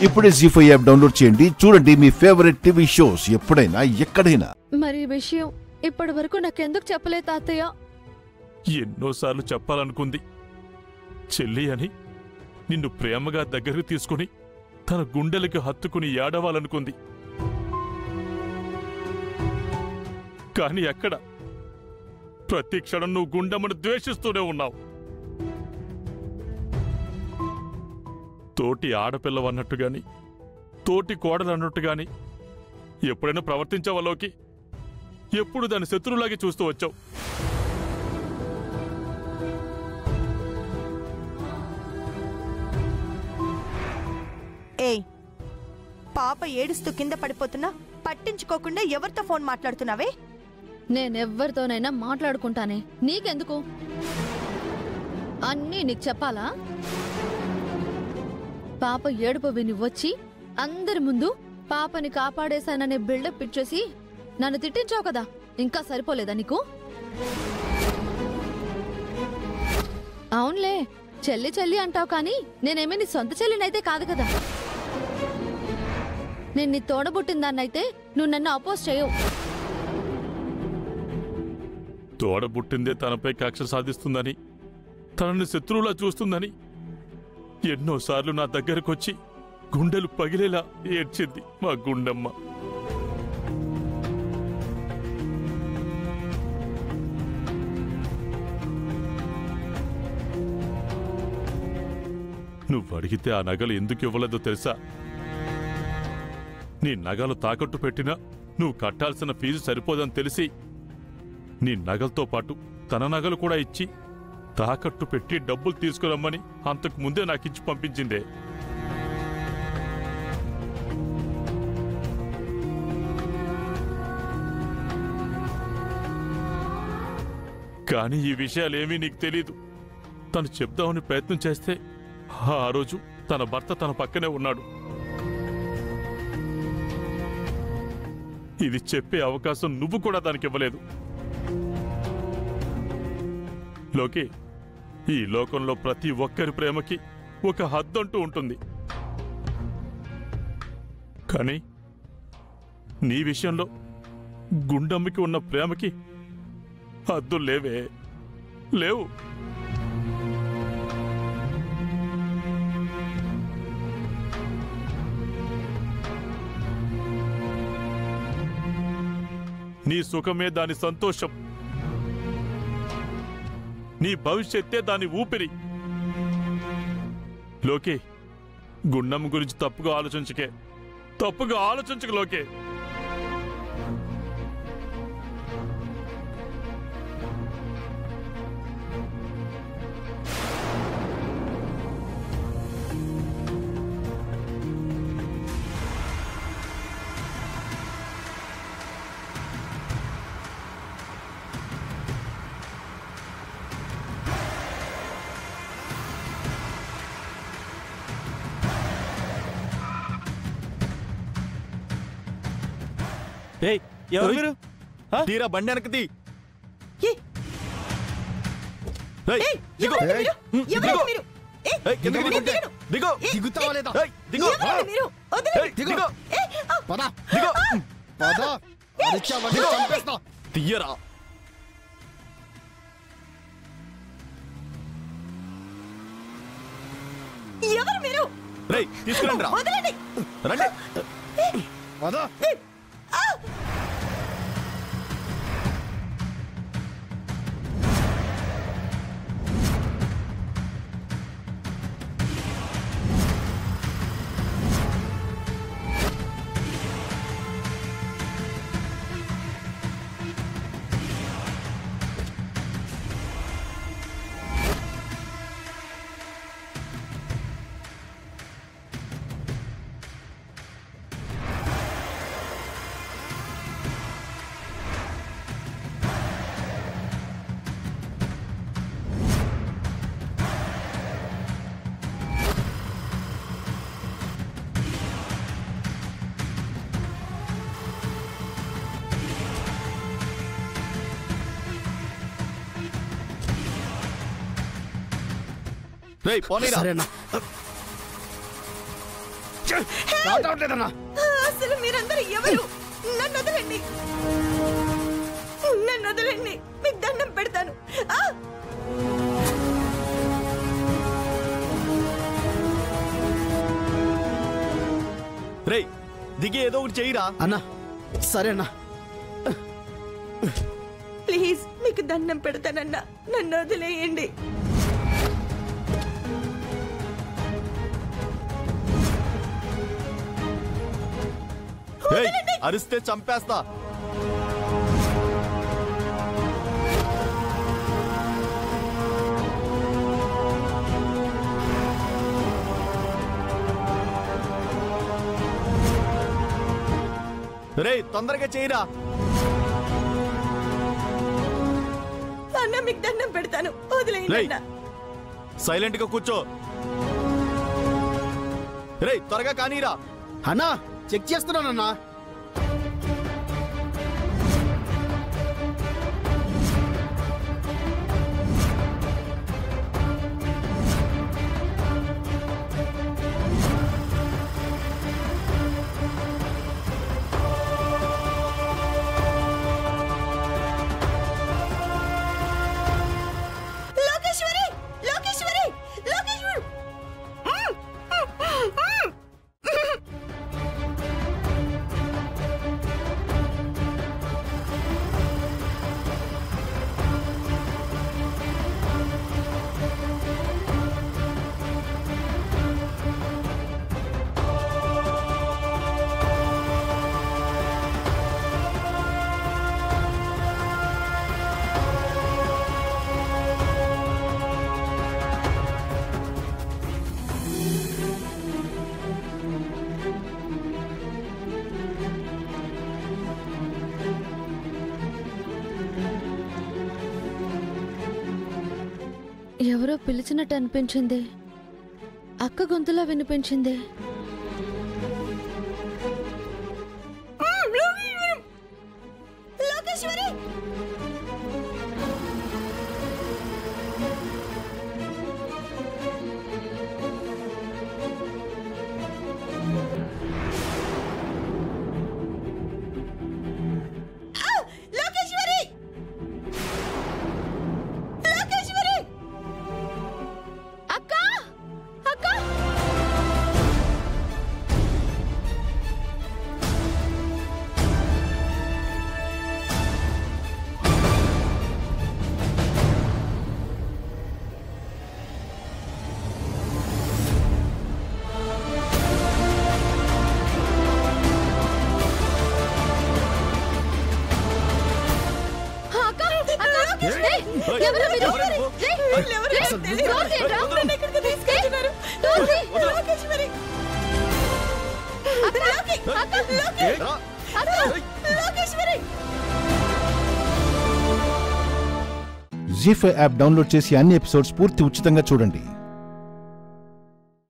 ఇప్పుడే జీ5 app download చేయండి. చూడండి మీ ఫేవరెట్ టీవీ షోస్ ఎప్పుడైనా ఎక్కడైనా. మరి విషయం ఇప్పటి వరకు నాకెందుకు చెప్పలే తాతయ్య? ఎన్నోసార్లు చెప్పాలనుకుంది. చెల్లి అని నిన్ను ప్రేమగా దగ్గరకు తీసుకుని తన గుండెలకి హత్తుకుని ఏడవాలనుకుంది. కాని ఎక్కడ? ప్రతి క్షణం నువ్వు గుండెమ్మను ద్వేషిస్తూనే ఉన్నావు. తోటి ఆడపిల్లవన్నట్టుగాని తోటి కోడలన్నట్టుగాని ఎప్పుడైనా ప్రవర్తించవలోకి ఎప్పుడు దాని శత్రువులాగే చూస్తూ వచ్చావు. ఏయ్, పాప ఏడుస్తూ కింద పడిపోతున్నా పట్టించుకోకుండా ఎవరితో ఫోన్ మాట్లాడుతున్నావే? నేనెవ్వరితోనైనా మాట్లాడుకుంటానే, నీకెందుకు? అన్నీ నీకు చెప్పాలా? పాప ఏడుపు విని వచ్చి అందరి ముందు పాపని కాపాడేశాననే బిల్డప్ ఇచ్చేసి నన్ను తిట్టించావు కదా, ఇంకా సరిపోలేదా నీకు? అవునులే, చెల్లి చెల్లి అంటావు కానీ నేనేమీ నీ సొంత చెల్లినైతే కాదు కదా. నేను నీ తోడబుట్టిందాన్నైతే నువ్వు నన్ను అపోజ్ చేయవు. తోడబుట్టిందే తనపై కక్ష సాధిస్తుందని, తనని శత్రువులా చూస్తుందని ఎన్నోసార్లు నా దగ్గరకొచ్చి గుండెలు పగిలేలా ఏడ్చింది మా గుండమ్మ. నువ్వు అడిగితే ఆ నగలు ఎందుకు ఇవ్వలేదో తెలుసా? నీ నగలు తాకట్టు పెట్టినా నువ్వు కట్టాల్సిన ఫీజు సరిపోదని తెలిసి నీ నగలతో పాటు తన నగలు కూడా ఇచ్చి తాకట్టు పెట్టి డబ్బులు తీసుకురమ్మని అంతకు ముందే నాకిచ్చి పంపించిందే. కానీ ఈ విషయాలేమీ నీకు తెలీదు. తను చెప్దామని ప్రయత్నం చేస్తే ఆ రోజు తన భర్త తన పక్కనే ఉన్నాడు. ఇది చెప్పే అవకాశం నువ్వు కూడా దానికి ఇవ్వలేదు. లోకి, ఈ లోకంలో ప్రతి ఒక్కరి ప్రేమకి ఒక హద్దంటూ ఉంటుంది. కానీ నీ విషయంలో గుండమ్మకి ఉన్న ప్రేమకి హద్దులు లేవే, లేవు. నీ సుఖమే దాని సంతోషం, నీ భవిష్యత్తే దాని ఊపిరి. లోకే, గుండమ్మ గురించి తప్పుగా ఆలోచించక లోకే. ఎవరు మీరు? తీరా బండి వెనకది. తీయరా. ఎవరు మీరు? తీసుకురండి రా. రండి. అసలు మీరందరూ ఎవరు? నన్ను వదలండి, నన్ను వదలండి, మీకు దండం పెడతాను. రేయ్ దిగి ఏదో ఒకటి చెయ్యిరా. అన్నా సరే అన్నా. ప్లీజ్ మీకు దండం పెడతానన్నా, నన్ను వదిలేయండి. అరిస్తే చంపేస్తా. రేయ్ తొందరగా చేయరా. అన్న మీకు దండం పెడతాను, వదిలేయండి అన్న. సైలెంట్ గా కూర్చో. రేయ్ త్వరగా కానీరా. అన్నా చెక్ చేస్తున్నానన్నా. ఎవరో పిలిచినట్టు అనిపించింది. అక్క గొంతులా వినిపించింది. జీ5 యాప్ డౌన్లోడ్ చేసి అన్ని ఎపిసోడ్స్ పూర్తి ఉచితంగా చూడండి.